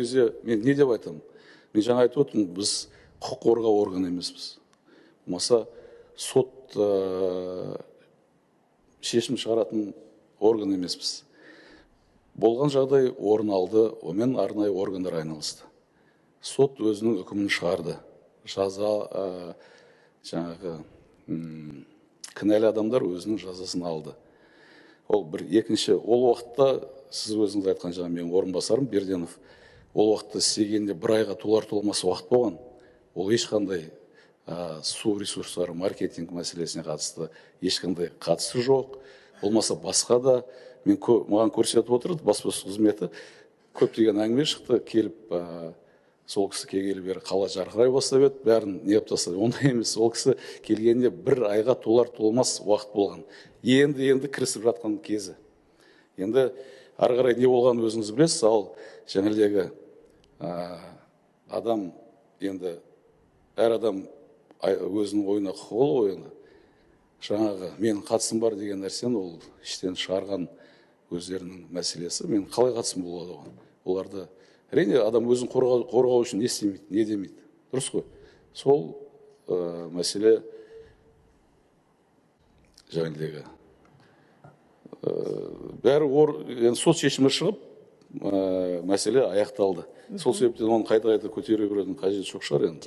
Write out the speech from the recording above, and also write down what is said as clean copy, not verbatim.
кезде мен не деп айтамын? Мен жаңа айтып отырмын, біз құқық қорғау органы емеспіз. Болмаса сот шешім шығаратын орган емеспіз. Болған жағдай орын алды, онымен арнайы органдар айналысты. Сот өзінің үкімін шығарды. Жаза жаңағы кінәлі адамдар өзінің жазасын алды. Ол бір екінші, ол уақытта сіз өзіңіз айтқан жаңа менің орынбасарым Берденов, ол уақытта істегенде бір айға толар-толмас уақыт болған. Ол ешқандай су ресурстары маркетинг мәселесіне қатысты ешқандай қатысы жоқ. Болмаса басқа да маған көрсетіп отырды баспасөз қызметі, көптеген әңгіме шықты, келіп сол кісі келгелі бері қала жарқырай бастап еді, бәрін неғып тастады. Ондай емес, ол кісі келгенде бір айға толар-толмас уақыт болған. Енді кірісіп жатқан кезі. Енді ары қарай не болғанын өзіңіз білесіз, ал жаңағыдегі адам, енді әр адам өзінің ойына құқылы ғой, енді жаңағы менің қатысым бар деген нәрсені ол іштен шығарған өздерінің мәселесі. Мен қалай қатысым болады оған? Оларды әрине адам өзін қорғау үшін не істемейді, не демейді. Дұрыс қой. Сол мәселе жаңағыдегі бәрі сот шешімі шығып, мәселе аяқталды. Сол себептен оны қайта көтере берудің қажеті жоқ шығар енді.